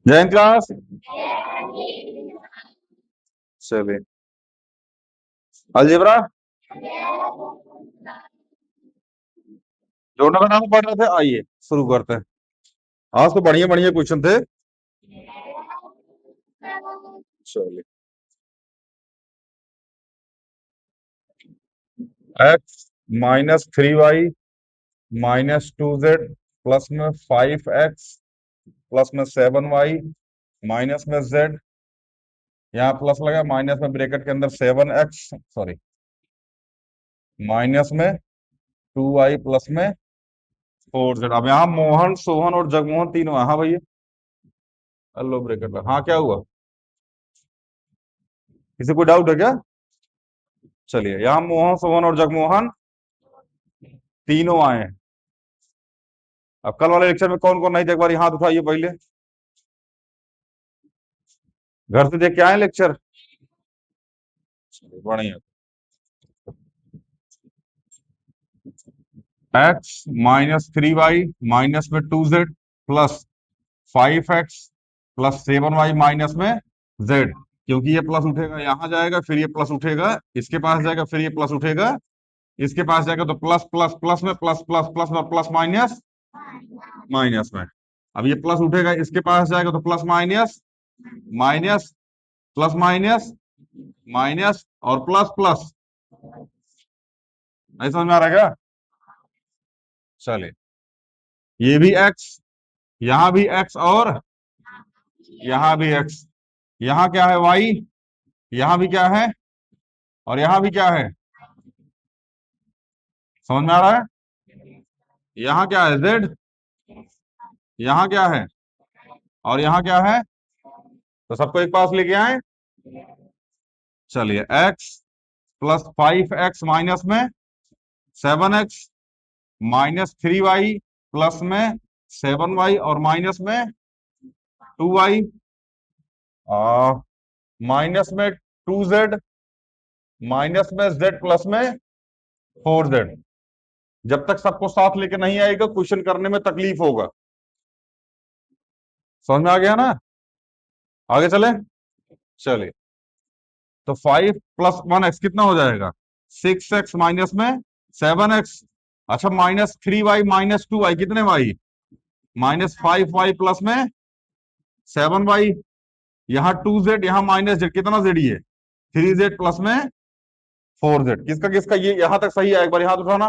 Jayant class. चलिए, algebra जोड़ने का नाम पढ़ रहे थे, आइए शुरू करते हैं। आज तो बढ़िया बढ़िया क्वेश्चन थे। चलिए, x minus 3y minus 2z plus में 5x प्लस में 7y माइनस में z, यहाँ प्लस लगा, माइनस में ब्रैकेट के अंदर 7x, सॉरी, माइनस में 2y प्लस में 4z। अब यहाँ मोहन, सोहन और जगमोहन तीनों हैं। हाँ भैया, हेलो ब्रैकेट में, हाँ क्या हुआ, किसी को डाउट है क्या? चलिए, यहाँ मोहन, सोहन और जगमोहन तीनों आए हैं। अब कल वाले लेक्चर में कौन कौन नहीं देख पा रही, हाथ उठाइए पहले। घर से देख के आए लेक्चर? बढ़िया। एक्स माइनस 3y माइनस में 2z plus 5x plus 7y minus में z। क्योंकि ये प्लस उठेगा यहां जाएगा, फिर ये प्लस उठेगा इसके पास जाएगा, फिर ये प्लस उठेगा इसके पास जाएगा, तो प्लस प्लस प्लस में प्लस प्लस प्लस में प्लस माइनस माइनस में। अब ये प्लस उठेगा इसके पास जाएगा, तो plus minus minus plus minus minus और प्लस प्लस। नहीं समझ में आ रहा है क्या? चलिए, ये भी x, यहां भी x और यहां भी x। यहां क्या है y, यहां भी क्या है और यहां भी क्या है, समझ में आ रहा है? यहां क्या है z, यहां क्या है और यहां क्या है, तो सबको एक पास लेके आए। चलिए, x प्लस 5x माइनस में 7x माइनस 3y प्लस में 7y और माइनस में 2y माइनस में 2z माइनस में z प्लस में 4z। जब तक सबको साथ लेके नहीं आएगा क्वेश्चन करने में तकलीफ होगा। समझ में आ गया ना? आगे चले। चलिए, तो 5 प्लस 1x कितना हो जाएगा, 6x माइनस में 7x। अच्छा, माइनस 3y माइनस 2y कितने y, माइनस 5y प्लस में 7y। यहाँ 2z, यहाँ माइनस z, कितना z ये 3z प्लस में 4z। किसका किसका ये यहां तक सही है, एक बार हाथ उठाना।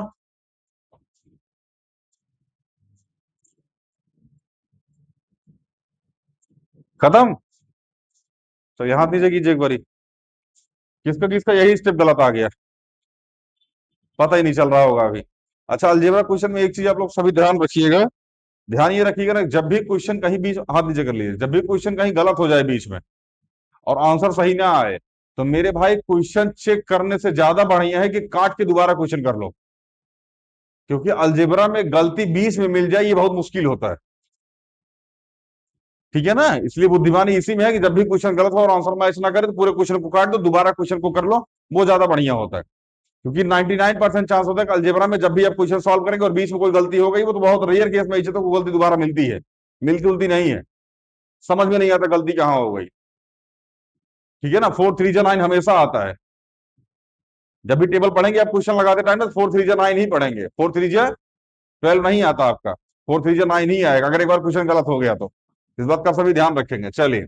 खत्म। तो यहाँ नीचे कीजिए एक बारी, किसका किसका यही स्टेप गलत आ गया, पता ही नहीं चल रहा होगा अभी। अच्छा, अलजेब्रा क्वेश्चन में एक चीज आप लोग सभी ध्यान रखिएगा, ध्यान ये रखिएगा ना, जब भी क्वेश्चन कहीं बीच, हाथ नीचे कर लीजिए, जब भी क्वेश्चन कहीं गलत हो जाए बीच में और आंसर सही ना आए, तो मेरे भाई क्वेश्चन चेक करने से ज्यादा बढ़िया है कि काट के दोबारा क्वेश्चन कर लो। क्योंकि अलजेब्रा में गलती बीच में मिल जाए ये बहुत मुश्किल होता है। ठीक है ना? इसलिए बुद्धिमानी इसी में है कि जब भी क्वेश्चन गलत हो और आंसर मैच ना करे तो पूरे क्वेश्चन को काट दो, दोबारा क्वेश्चन को कर लो, वो ज्यादा बढ़िया होता है। क्योंकि 99% चांस होता है कि अलजेब्रा में जब भी आप क्वेश्चन सॉल्व करेंगे और बीच में कोई गलती हो गई, वो तो बहुत रेयर केस में तो गलती दोबारा मिलती है, मिलती जुलती नहीं है, समझ में नहीं आता गलती कहाँ हो गई। ठीक है ना? 4 3 9 हमेशा आता है। जब भी टेबल पढ़ेंगे आप क्वेश्चन लगाते टाइम ना, 4 3 9 ही पढ़ेंगे, 4 3 12 नहीं आता आपका, 4 3 9 ही आएगा अगर एक बार क्वेश्चन गलत हो गया तो। इस बात का सभी ध्यान रखेंगे। चलिए,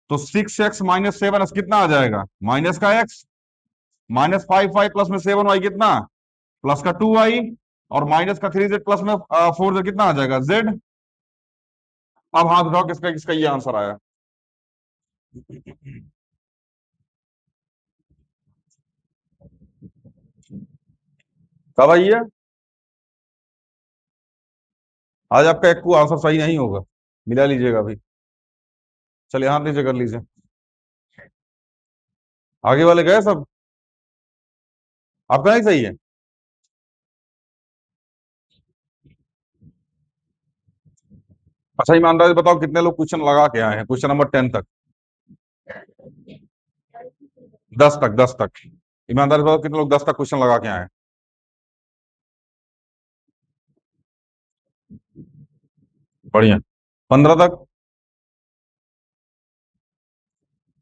तो 6x माइनस 7x कितना आ जाएगा, माइनस का x, माइनस 5y प्लस में 7y कितना, प्लस का 2y, और माइनस का 3z प्लस में 4z कितना आ जाएगा z। अब हाथ उठाओ किसका किसका ये आंसर आया। कब आई है? आज आपका एक को आंसर सही नहीं होगा, मिला लीजिएगा अभी। चलिए, हाथ नीचे कर लीजिए। आगे वाले गए सब, आपका नहीं सही है। अच्छा, ईमानदारी से बताओ कितने लोग क्वेश्चन लगा के आए हैं, क्वेश्चन नंबर 10 तक, 10 तक, 10 तक। ईमानदारी से बताओ कितने लोग 10 तक क्वेश्चन लगा के आए हैं। बढ़िया। 15 तक,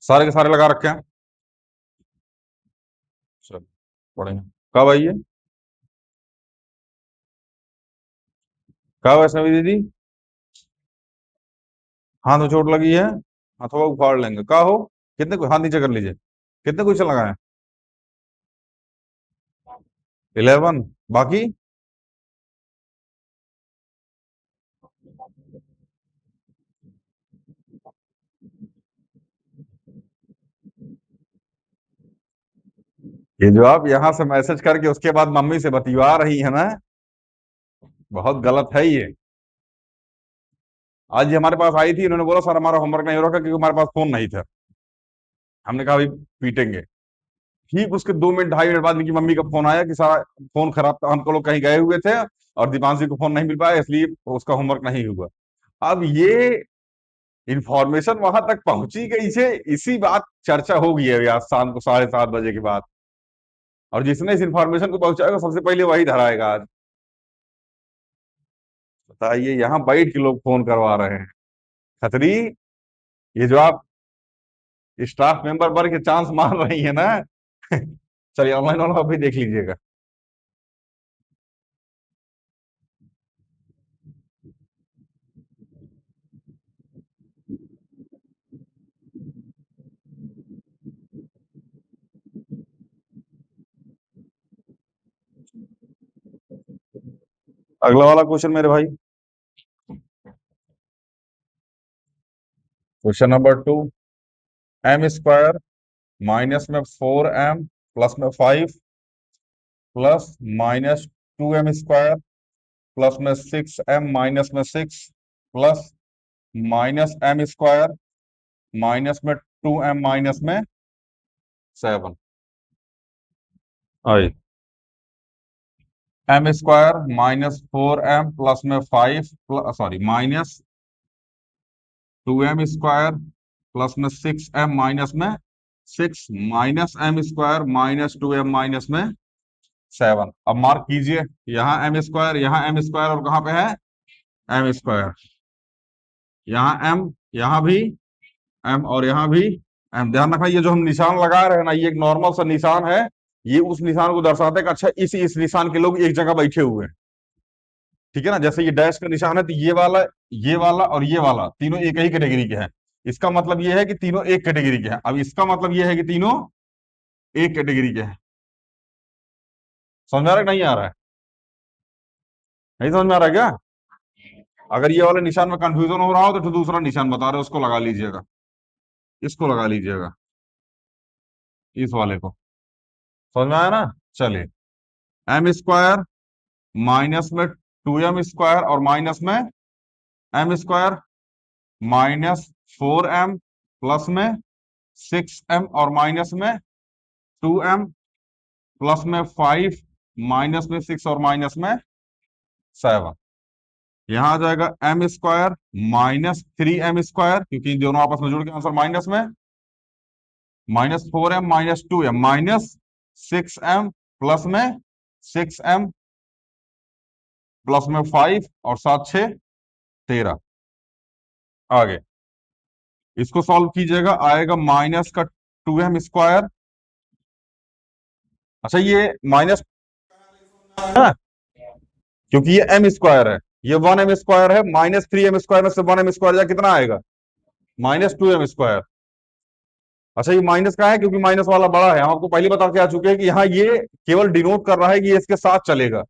सारे के सारे लगा रखे हैं। चलो पढ़ेंगे। कब आई है? कब वैष्णवी दीदी? हाथ में चोट लगी है? अथवा उखाड़ लेंगे का हो? कितने हाथ नीचे कर लीजिए। कितने क्वेश्चन लगाए? 11। बाकी? ये जो आप यहाँ से मैसेज करके उसके बाद मम्मी से बतिवा रही है ना, बहुत गलत है ये। आज ये हमारे पास आई थी, इन्होंने बोला सर हमारा होमवर्क नहीं हो रखा क्योंकि हमारे पास फोन नहीं था। हमने कहा भाई पीटेंगे। ठीक उसके 2 मिनट 2.5 मिनट बाद इनकी मम्मी का फोन आया कि सारा फोन खराब था, हमको लोग कहीं गए हुए थे और दीपांशी को फोन नहीं मिल पाया इसलिए उसका होमवर्क नहीं हुआ। अब ये इंफॉर्मेशन वहां तक पहुंची गई से इसी बात चर्चा होगी अभी आज शाम को 7:30 बजे के बाद। और जिसने इस इंफॉर्मेशन को पहुंचाएगा सबसे पहले वही धराएगा आज। बताइए यहाँ बैठ के लोग फोन करवा रहे हैं। खतरी, ये जो आप स्टाफ मेंबर बन के चांस मार रही है ना चलिए ऑनलाइन वाला आप भी देख लीजिएगा। अगला वाला क्वेश्चन मेरे भाई, question number 2। M square minus में 4m प्लस में 5 plus minus 2m square plus में 6m माइनस में 6 plus minus m square minus में 2m माइनस में 7। I am square minus 4m plus में 5 sorry minus 2m square plus में 6m minus में 6 minus m square minus 2m minus में 7। अब mark कीजिए, यहाँ एम स्क्वायर, यहाँ एम स्क्वायर और कहाँ पे है एम स्क्वायर। यहाँ एम, यहाँ भी एम और यहाँ भी एम। ध्यान रखना ये जो हम निशान लगा रहे हैं ना, ये एक नॉर्मल सा निशान है। ये उस निशान को दर्शाता है कि अच्छा इस निशान के लोग एक जगह बैठे हुए हैं। ठीक है ना, जैसे ये डैश का निशान है तो ये वाला और ये वाला तीनों एक ही कैटेगरी के हैं। इसका मतलब ये है कि तीनों एक कैटेगरी के हैं। अब इसका मतलब ये है कि तीनों एक कैटेगरी के हैं। समझ में आ रहा है कि नहीं आ रहा है? नहीं समझ में आ रहा है क्या? अगर ये वाले निशान में कंफ्यूजन हो रहा हो तो दूसरा निशान बता रहे हो उसको लगा लीजिएगा। इसको लगा लीजिएगा, इस वाले को। समझ में आया ना? चलिए, एम स्क्वायर माइनस में 2m स्क्वायर और माइनस में M square minus 4m plus में 6m और माइनस में 2m प्लस में 5 माइनस में 6 और माइनस में 7। यहां आ जाएगा M square minus 3m square क्योंकि दोनों आपस में जुड़ के आंसर माइनस में, minus 4m minus 2m minus 6m plus में 6m प्लस में 5 और 7 6 13। आगे इसको सॉल्व कीजिएगा, आएगा माइनस का 2m स्क्वायर। अच्छा ये माइनस है क्योंकि ये एम स्क्वायर है, ये 1m स्क्वायर है। माइनस 3m स्क्वायर में से 1m स्क्वायर जा कितना आएगा माइनस 2m स्क्वायर। अच्छा ये माइनस का है क्योंकि माइनस वाला बड़ा है, हम आपको पहले बता के आ चुके हैं कि यहाँ ये केवल डिनोट कर रहा है कि ये इसके साथ चलेगा।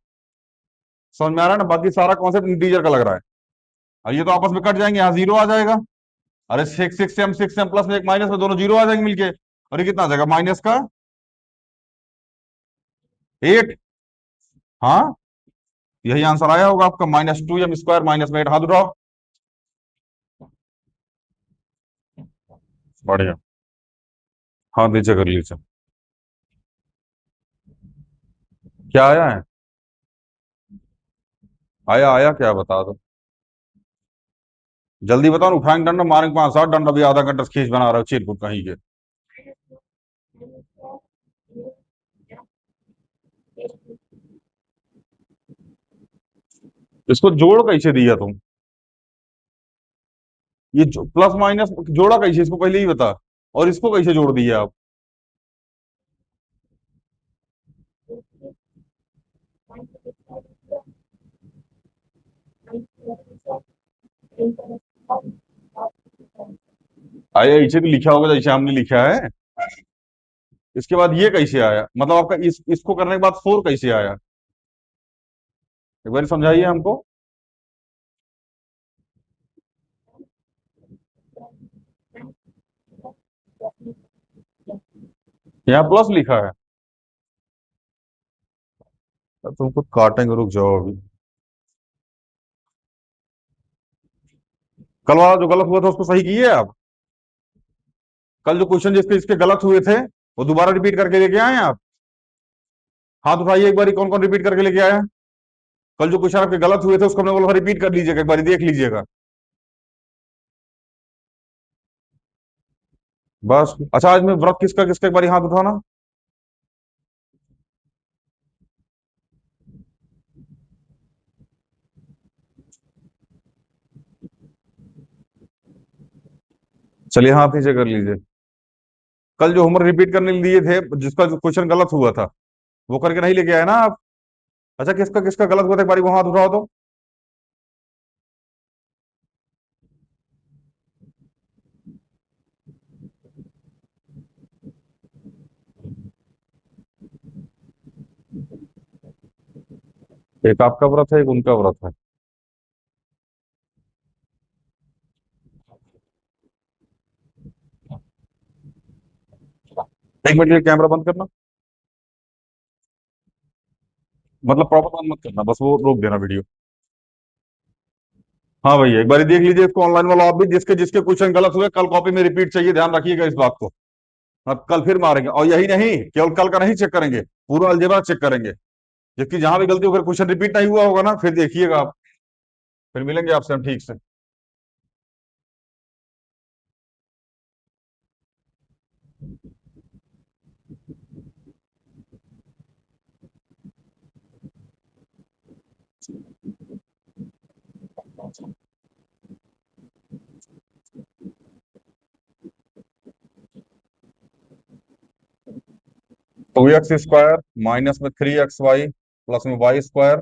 समझ में आ रहा है ना? बाकी सारा कॉन्सेप्ट इंटीजर का लग रहा है। और ये तो आपस में कट जाएंगे, यहाँ जीरो आ जाएगा। अरे 6m प्लस में एक माइनस में दोनों जीरो आ जाएंगे मिलके। और ये कितना आ जाएगा माइनस का 8। हाँ यही आंसर आया होगा आपका, माइनस 2m स्क्वायर माइनस में 8। हाथ उठाओ। बढ़िया, हाथ नीचे कर लीजिए। क्या आया है? आया आया क्या बता दो जल्दी बताओ ना। उठाएंगे डंडा, मारेंगे 5 7 डंडा, भी आधा घंटा से खींच बना रहे हो चिरकुट कहीं के। इसको जोड़ कैसे दिया तुम? ये प्लस माइनस जोड़ा कैसे, इसको पहले ही बता। और इसको कैसे जोड़ दिए आप? आया ऐसे भी लिखा होगा जैसे हमने लिखा है। इसके बाद ये कैसे आया, मतलब आपका इसको करने के बाद 4 कैसे आया? एक बार समझाइए हमको। यहाँ प्लस लिखा है। अब तुमको काटेंगे, रुक जाओ अभी। कल वाला जो गलत हुआ था उसको सही किए आप? कल जो क्वेश्चन जिसके इसके गलत हुए थे वो दोबारा रिपीट करके लेके आए आप? हाथ उठाइए एक बार, कौन कौन रिपीट करके लेके आया? कल जो क्वेश्चन आपके गलत हुए थे उसको हमने बोला रिपीट कर लीजिएगा, एक बार देख लीजिएगा। बस अच्छा, आज में व्रत किसका किसका, एक बार हाथ उठाना। चलिए हाथ नीचे कर लीजिए। कल जो होमवर्क रिपीट करने दिए थे जिसका जो क्वेश्चन गलत हुआ था वो करके नहीं लेके आए ना आप? अच्छा, किसका किसका गलत हुआ था एक बार वो हाथ उठाओ तो। एक आपका व्रत है, एक उनका व्रत है। एक मिनट के लिए कैमरा बंद करना, मतलब प्रॉपर बंद मत करना, बस वो रोक देना वीडियो। हाँ भैया, एक बार देख लीजिए इसको ऑनलाइन वाला आप भी, जिसके जिसके क्वेश्चन गलत हुए कल कॉपी में रिपीट चाहिए, ध्यान रखिएगा इस बात को। अब कल फिर मारेंगे, और यही नहीं केवल कल का नहीं चेक करेंगे, पूरा अलजेब्रा चेक करेंगे। जिसकी जहां भी गलती होकर क्वेश्चन रिपीट नहीं हुआ होगा ना, फिर देखिएगा आप। फिर मिलेंगे आपसे हम ठीक से। टू एक्स स्क्वायर माइनस में 3xy प्लस में Y square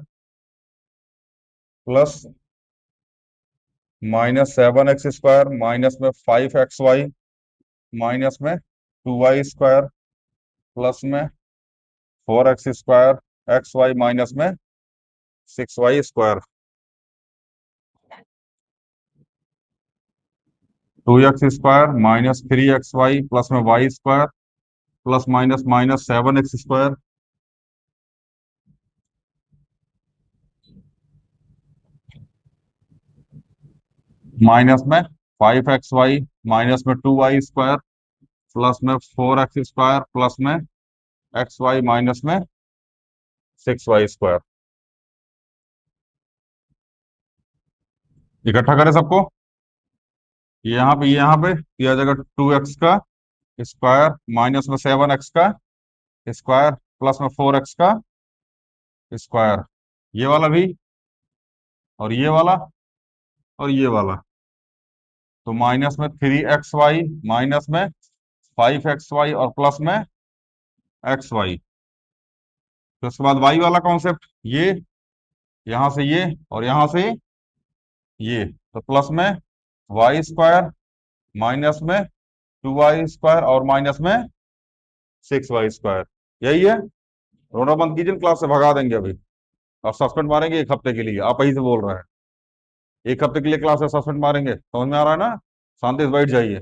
plus minus 7x square minus में 5xy माइनस में 2y स्क्वायर प्लस में 4x स्क्वायर xy माइनस में 6y square. 2x square minus 3xy plus में Y square plus minus minus 7x square minus में 5xy minus में 2y square plus में 4x square plus में xy minus में 6y square. इकट्ठा करें सबको। ये यहाँ पे दिया जाएगा 2x का स्क्वायर माइनस में 7x का स्क्वायर प्लस में 4x का स्क्वायर। ये वाला भी, और ये वाला, और ये वाला। तो माइनस में 3xy माइनस में 5xy और प्लस में xy। तो उसके बाद y वाला कॉन्सेप्ट, ये यहां से ये और यहां से ये, तो प्लस में y स्क्वायर माइनस में 2y स्क्वायर और माइनस में 6y स्क्वायर। यही है। रोना बंद कीजिए, क्लास से भगा देंगे अभी। और सस्पेंड मारेंगे 1 हफ्ते के लिए, आप यही से बोल रहे हैं। 1 हफ्ते के लिए क्लास से सस्पेंड मारेंगे, समझ में आ रहा है ना? शांति से बैठ जाइए।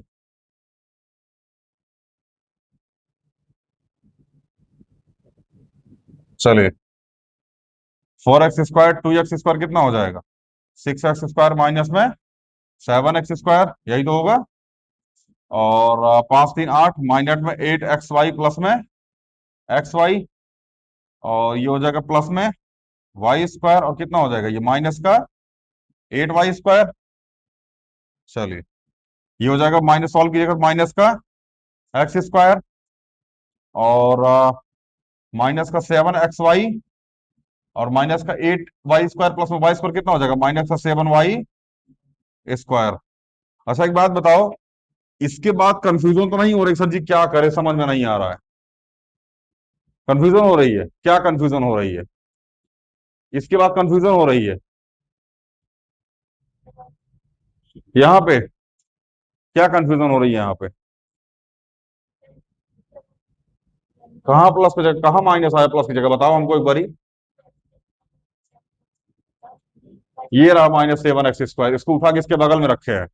चलिए, 4x स्क्वायर 2x स्क्वायर कितना हो जाएगा? 6x स्क्वायर माइनस में 7x स्क्वायर, यही तो होगा। और 5 3 8 माइनस में 8xy प्लस में xy। और ये हो जाएगा प्लस में y स्क्वायर, और कितना हो जाएगा ये माइनस का 8y स्क्वायर। चलिए, ये हो जाएगा माइनस, सॉल्व कीजिएगा माइनस का x स्क्वायर और माइनस का 7xy और माइनस का 8y स्क्वायर प्लस में y स्क्वायर कितना हो जाएगा माइनस का 7y स्क्वायर। अच्छा एक बात बताओ, इसके बाद कंफ्यूजन तो नहीं हो रही सर जी, क्या करे समझ में नहीं आ रहा है। कंफ्यूजन हो रही है, क्या कंफ्यूजन हो रही है? इसके बाद कंफ्यूजन हो रही है यहाँ पे, क्या कंफ्यूजन हो रही है यहाँ पे? कहाँ प्लस की जगह, कहाँ माइनस आया प्लस की जगह, बताओ हमको एक बारी। ये रहा -7x², इसको उठा के इसके बगल में रखे हैं।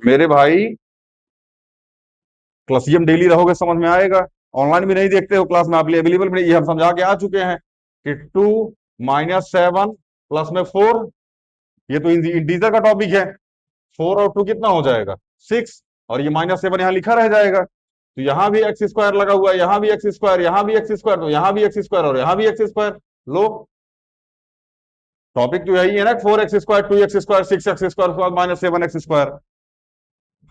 मेरे भाई क्लास में डेली रहोगे समझ में आएगा। ऑनलाइन भी नहीं देखते हो क्लास में, आप अवेलेबल भी नहीं, ये हम समझा के आ चुके हैं कि 2 - 7 प्लस में 4, ये तो इंटीजर का टॉपिक है। 4 और 2 कितना हो जाएगा? 6। और ये -7 यहाँ लिखा रह जाएगा। तो यहाँ भी x² लगा हुआ है, यहाँ भी x², यहाँ भी x², तो यहाँ भी x² और यहाँ भी x²। लो, टॉपिक तो यही है ना, 4x², 2x², 6x², -7x²।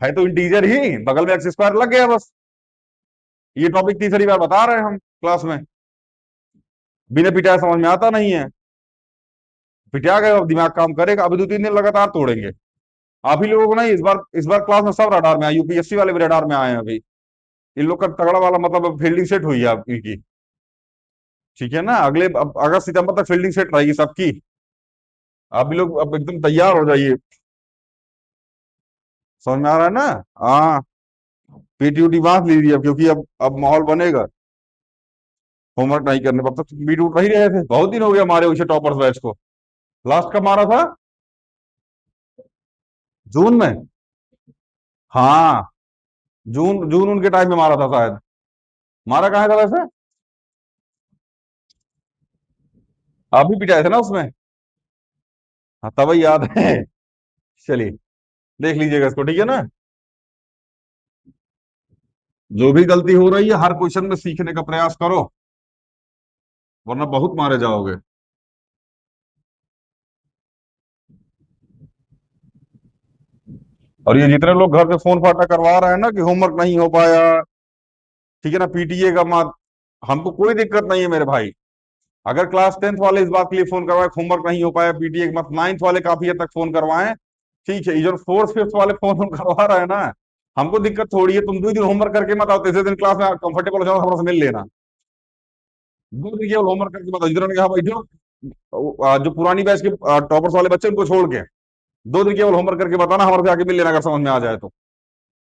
है तो इंटीजर ही, बगल में x² लग गया बस। ये टॉपिक तीसरी बार बता रहे हैं हम क्लास में। बिना पिटाए समझ में आता नहीं है। पिटा गए अब दिमाग काम करेगा, अभी 2-3 दिन लगातार तोड़ेंगे। आप ही लोगों को नहीं, इस बार क्लास में सब रडार में आए, यूपीएससी वाले भी रडार में आए हैं अभी। इन लोग का तगड़ा वाला मतलब फील्डिंग सेट हुई है आपकी। ठीक है ना, अगले अगस्त सितंबर तक फील्डिंग सेट रहेगी सबकी। आप भी लोग अब एकदम तैयार हो जाइए। समझ में आ रहा है ना? हाँ, पीटी उटी बांध लीजिए अब, क्योंकि अब माहौल बनेगा। होमवर्क नहीं करने पर तक पीटी उठ नहीं रहे थे, बहुत दिन हो गया हमारे उसे टॉपर्स बैच को। लास्ट कब मारा था? जून में। हाँ, जून जून उनके टाइम में मारा था शायद। मारा कहाँ था वैसे? आप भी पिटाए थे ना उसमें। हाँ, तब ही याद है। चलिए, देख लीजिएगा इसको, ठीक है ना। जो भी गलती हो रही है हर क्वेश्चन में सीखने का प्रयास करो, वरना बहुत मारे जाओगे। और ये जितने लोग घर से फोन फाटा करवा रहे हैं ना कि होमवर्क नहीं हो पाया, ठीक है ना, पीटीए का मत, हमको कोई दिक्कत नहीं है मेरे भाई। अगर क्लास 10th वाले इस बात के लिए फोन करवाए होमवर्क नहीं हो पाया पीटीए के मत, 9th वाले काफी हद तक फोन करवाएं। ठीक है, ये जो 4th 5th वाले फोन करवा रहे हैं ना, हमको दिक्कत थोड़ी है। तुम 2 दिन होमवर्क करके मत आओ, तीसरे दिन क्लास में कंफर्टेबल हो जाओ, हमारे से मिल लेना। 2 दिन केवल होमवर्क करके मत आओ, जिन्होंने कहा बैठो, जो पुरानी बैच के टॉपर्स वाले बच्चे उनको छोड़ के 2 दिन केवल होमवर्क करके बताना, हमारे से आके मिल लेना अगर समझ में आ जाए तो।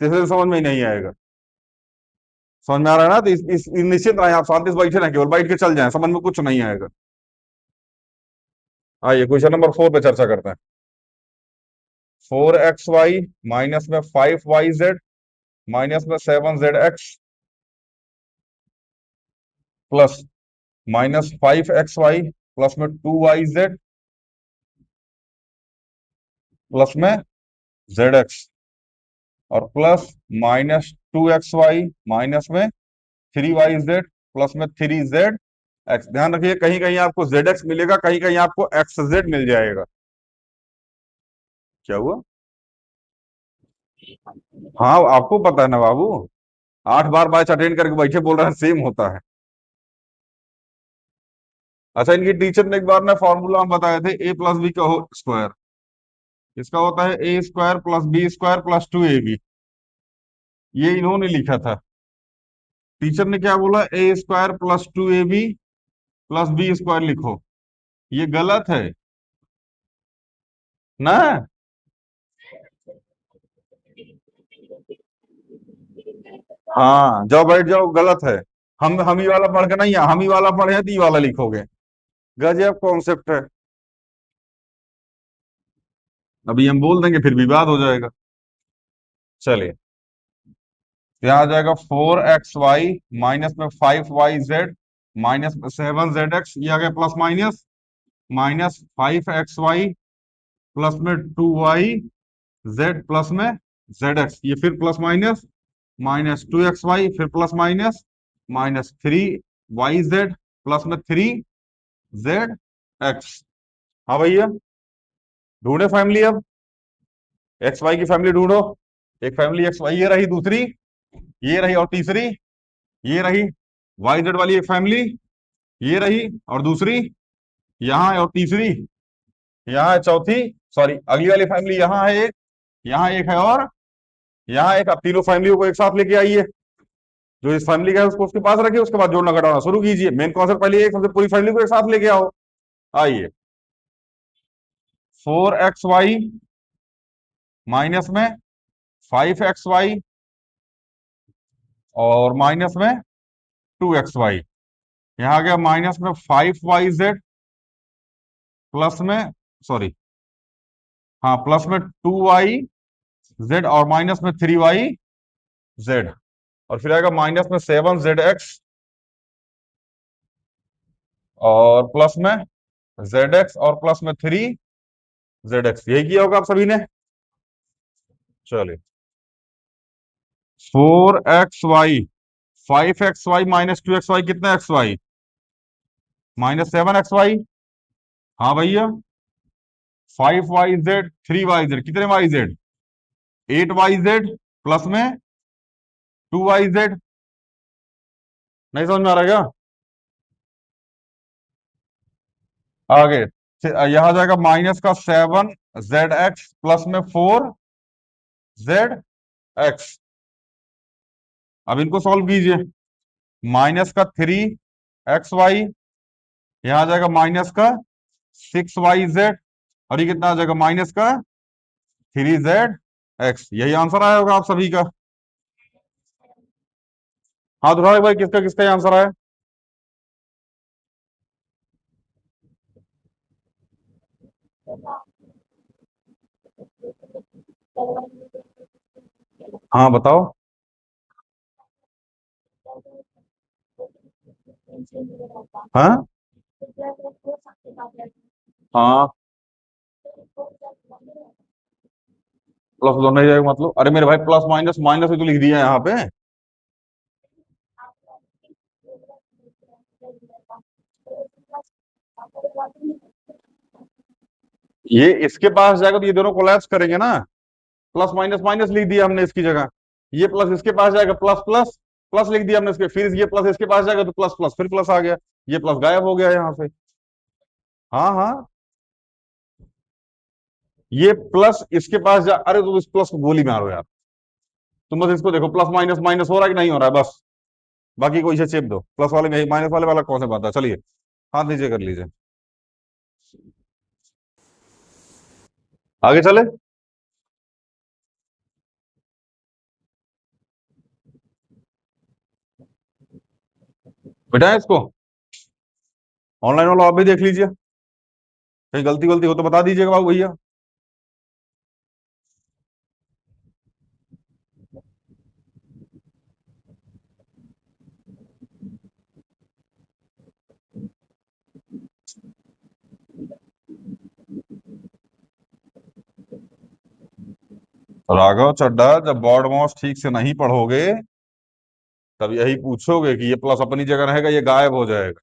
तीसरे दिन समझ में ही नहीं आएगा। समझ में आ रहा है ना? तो निश्चित रहे, आप शांति से बैठे ना, केवल बैठ के चल जाएं, समझ में कुछ नहीं आएगा। आइए क्वेश्चन नंबर 4 पे चर्चा करते हैं। 4xy माइनस में 5yz माइनस में 7zx प्लस -5xy प्लस में 2yz प्लस में zx और प्लस -2xy माइनस में 3yz प्लस में 3zx। ध्यान रखिए, कहीं कहीं आपको zx मिलेगा, कहीं कहीं आपको xz मिल जाएगा। क्या हुआ? हाँ, आपको पता है ना बाबू, 8 बार बैच अटेंड करके बैठे बोल रहे हैं सेम होता है। अच्छा, इनकी टीचर ने एक बार ना फॉर्मूला हम बताए थे, ए प्लस बी का स्क्वायर, इसका होता है a² + b² + 2ab। ये इन्होंने लिखा था। टीचर ने क्या बोला, a² + 2ab + b² लिखो। ये गलत है ना। हाँ, जाओ बैठ जाओ, गलत है। हम ही वाला पढ़ के नहीं, हम ही वाला पढ़े हैं तो ये वाला लिखोगे। गजब कॉन्सेप्ट है। अभी हम बोल देंगे फिर विवाद हो जाएगा। चलिए, यहाँ आ जाएगा 4xy माइनस में 5yz माइनस में 7zx, ये आ गया प्लस माइनस, -5xy प्लस में 2yz प्लस में zx, ये फिर प्लस माइनस, -2xy फिर प्लस माइनस, -3yz प्लस में 3zx। हाँ भैया, ढूंढे फैमिली अब, एक्स वाई की फैमिली ढूंढो। एक फैमिली एक्स वाई ये रही, दूसरी ये रही, और तीसरी ये रही। वाई जेड वाली एक फैमिली ये रही, और दूसरी यहाँ है, और तीसरी यहाँ है, चौथी सॉरी अगली वाली फैमिली यहाँ है एक, यहाँ एक है, और यहाँ एक। अब तीनों फैमिलियों को एक साथ लेके आइए, जो इस फैमिली का है उसको उसके पास रखिए, उसके बाद जोड़ना घटाना शुरू कीजिए। मेन कॉन्सेप्ट पहले एक सबसे पूरी फैमिली को एक साथ लेके आओ। आइए, 4xy माइनस में 5xy और माइनस में 2xy, यहाँ आ गया माइनस में 5yz प्लस में सॉरी हाँ प्लस में 2yz और माइनस में 3yz, और फिर आएगा माइनस में 7zx और प्लस में zx और प्लस में 3zx। यही किया होगा आप सभी ने। चलिए, 4xy 5xy माइनस 2xy कितना xy, माइनस 7xy। हाँ भैया, 5yz 3yz कितने yz, 8yz प्लस में 2yz। नहीं समझ में आ रहा क्या? आगे यहां जाएगा माइनस का 7zx प्लस में 4zx। अब इनको सॉल्व कीजिए। माइनस का 3xy, यहां आ जाएगा माइनस का 6yz, और ये कितना आ जाएगा माइनस का 3zx। यही आंसर आया होगा आप सभी का। हाँ दुर्भाग्य भाई, किसका किसका ये आंसर आया? हाँ बताओ। हाँ हाँ, प्लस दोनों ही जाएगा मतलब, अरे मेरे भाई प्लस माइनस माइनस ही तो लिख दिया है यहाँ पे। ये इसके पास जाएगा तो ये दोनों कोलैप्स करेंगे ना, प्लस माइनस माइनस लिख दिया हमने इसकी जगह। ये प्लस इसके पास जाएगा, प्लस प्लस प्लस लिख दिया हमने इसके, फिर ये प्लस इसके पास जाएगा तो प्लस प्लस फिर प्लस आ गया, ये प्लस गायब हो गया यहाँ से। हाँ हाँ, ये प्लस इसके पास जा, अरे तुम इस प्लस को गोली मारो यार, तुम बस इसको देखो प्लस माइनस माइनस हो रहा है कि नहीं हो रहा है बस, बाकी को इसे चेप दो। प्लस वाले में माइनस वाले वाला कौन सा बात है? चलिए हाथ नीचे कर लीजिए, आगे चले। बेटा इसको ऑनलाइन वाला आप भी देख लीजिए, कहीं गलती गलती हो तो बता दीजिएगा बाबू भैया। राघव चड्डा, जब बॉर्ड मास ठीक से नहीं पढ़ोगे तब यही पूछोगे कि ये प्लस अपनी जगह रहेगा ये गायब हो जाएगा।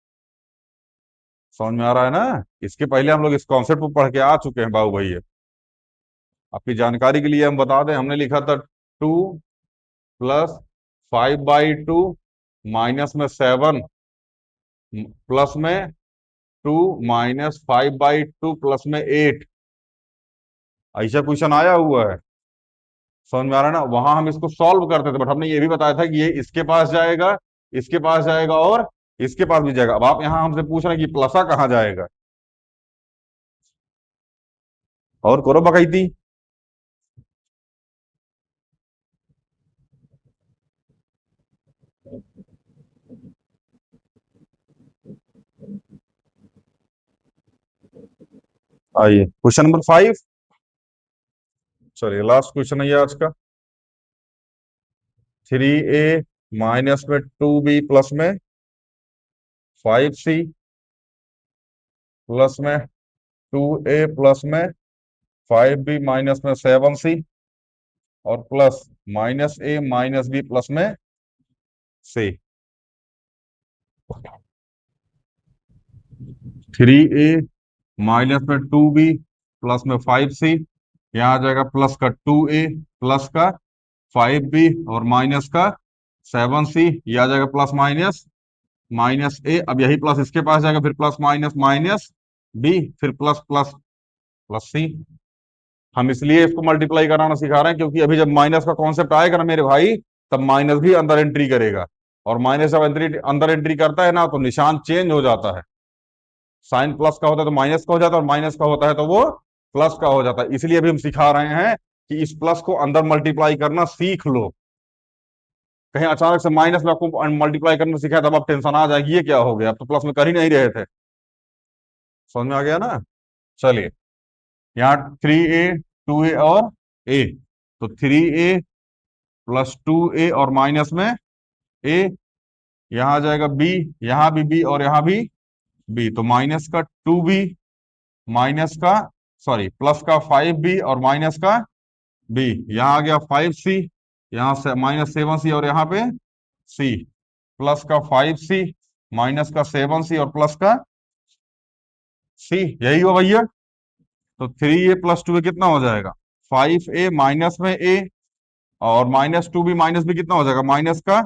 समझ में आ रहा है ना? इसके पहले हम लोग इस कॉन्सेप्ट को पढ़ के आ चुके हैं बाबू भैया। आपकी जानकारी के लिए हम बता दें, हमने लिखा था 2 + 5/2 माइनस में 7 प्लस में 2 - 5/2 प्लस में 8। ऐसा क्वेश्चन आया हुआ है। समझ में आ रहा है ना? वहां हम इसको सॉल्व करते थे, बट हमने ये भी बताया था कि ये इसके पास जाएगा, इसके पास जाएगा और इसके पास भी जाएगा। अब आप यहां हमसे पूछ रहे हैं कि प्लसा कहाँ जाएगा, और करो बकैती। आइए क्वेश्चन नंबर 5। चलिए लास्ट क्वेश्चन है ये आज का। 3a माइनस में 2b प्लस में 5c प्लस में 2a प्लस में 5b माइनस में 7c और plus -a minus b plus में c। 3a माइनस में 2b प्लस में 5c, यहाँ आ जाएगा प्लस का 2a प्लस का 5b और माइनस का 7c, ये आ जाएगा प्लस माइनस माइनस ए, अब यही प्लस इसके पास जाएगा, फिर प्लस माइनस माइनस बी, फिर प्लस प्लस प्लस सी। हम इसलिए इसको मल्टीप्लाई कराना सिखा रहे हैं क्योंकि अभी जब माइनस का कॉन्सेप्ट आएगा ना मेरे भाई, तब माइनस भी अंदर एंट्री करेगा। और माइनस जब अंदर एंट्री करता है ना, तो निशान चेंज हो जाता है। साइन प्लस का होता है तो माइनस का हो जाता है, और माइनस का होता है तो वो प्लस का हो जाता है। इसलिए अभी हम सिखा रहे हैं कि इस प्लस को अंदर मल्टीप्लाई करना सीख लो। कहीं अचानक से माइनस में आपको मल्टीप्लाई करना सीखा तब आप टेंशन आ जाएगी, ये क्या हो गया, अब तो प्लस में कर ही नहीं रहे थे। समझ में आ गया ना? चलिए, यहाँ 3a 2a और a, तो 3a प्लस 2a और माइनस में a, यहाँ आ जाएगा b, यहाँ भी b और यहाँ भी b, तो माइनस का 2b, माइनस का, सॉरी प्लस का 5b और माइनस का b, यहाँ आ गया 5c, यहाँ से माइनस 7c और यहाँ पे c, प्लस का 5c, माइनस का 7c और प्लस का c, यही हो भैया। तो 3a प्लस 2a कितना हो जाएगा? 5a माइनस में a, और माइनस 2b माइनस भी कितना हो जाएगा? माइनस का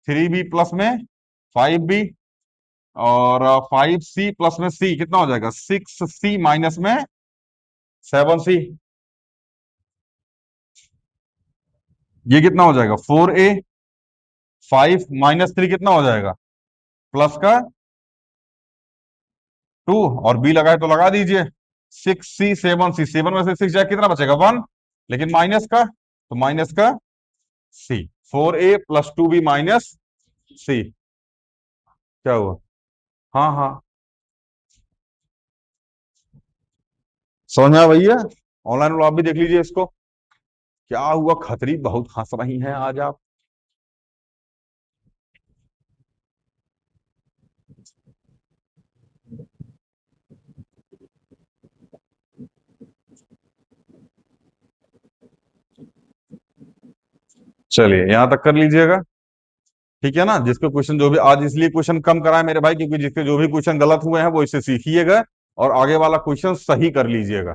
3b प्लस में 5b, और 5c प्लस में c कितना हो जाएगा? 6c माइनस में 7c, ये कितना हो जाएगा? 4a, 5 माइनस 3 कितना हो जाएगा? प्लस का 2, और b लगाए तो लगा दीजिए। 6c 7c, 7 में से 6 जाए कितना बचेगा? 1, लेकिन माइनस का, तो माइनस का c, 4a plus 2b minus c, क्या हुआ? हाँ हाँ, समझ में आया भैया? ऑनलाइन वाला आप भी देख लीजिए इसको। क्या हुआ, खतरी बहुत हंस रही हैं आज आप। चलिए, यहां तक कर लीजिएगा, ठीक है ना? जिसके क्वेश्चन जो भी आज इसलिए क्वेश्चन कम कराए मेरे भाई, क्योंकि जिसके जो भी क्वेश्चन गलत हुए हैं वो इससे सीखिएगा और आगे वाला क्वेश्चन सही कर लीजिएगा।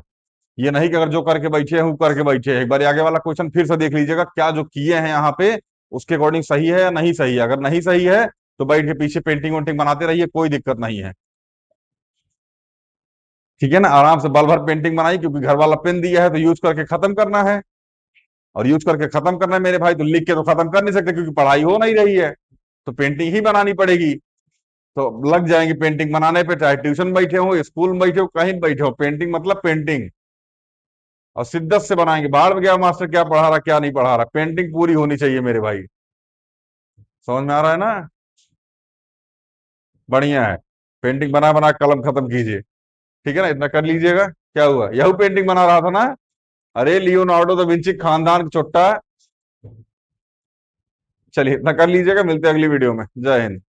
ये नहीं कि अगर जो करके बैठे हैं वो करके बैठे हैं, एक बार आगे वाला क्वेश्चन फिर से देख लीजिएगा, क्या जो किए हैं यहाँ पे उसके अकॉर्डिंग सही है या नहीं सही है। अगर नहीं सही है तो बैठ के पीछे पेंटिंग वेंटिंग बनाते रहिए, कोई दिक्कत नहीं है। ठीक है ना? आराम से बल भर पेंटिंग बनाई, क्योंकि घर वाला पेन दिया है तो यूज करके खत्म करना है। और यूज करके खत्म करना है मेरे भाई, तो लिख के तो खत्म कर नहीं सकते क्योंकि पढ़ाई हो नहीं रही है, तो पेंटिंग ही बनानी पड़ेगी। तो लग जाएंगे पेंटिंग बनाने पे, चाहे ट्यूशन बैठे हो, स्कूल में बैठे हो, कहीं बैठे हो, पेंटिंग मतलब पेंटिंग। और शिद्दत से बनाएंगे, बाहर में गया मास्टर क्या पढ़ा रहा क्या नहीं पढ़ा रहा, पेंटिंग पूरी होनी चाहिए मेरे भाई। समझ में आ रहा है ना? बढ़िया है। पेंटिंग बना बना कलम खत्म कीजिए। ठीक है ना? इतना कर लीजिएगा। क्या हुआ, यहू पेंटिंग बना रहा था ना? अरे लियोनार्डो दा विंची खानदान का चुट्टा। चलिए, इतना कर लीजिएगा, मिलते हैं अगली वीडियो में। जय हिंद।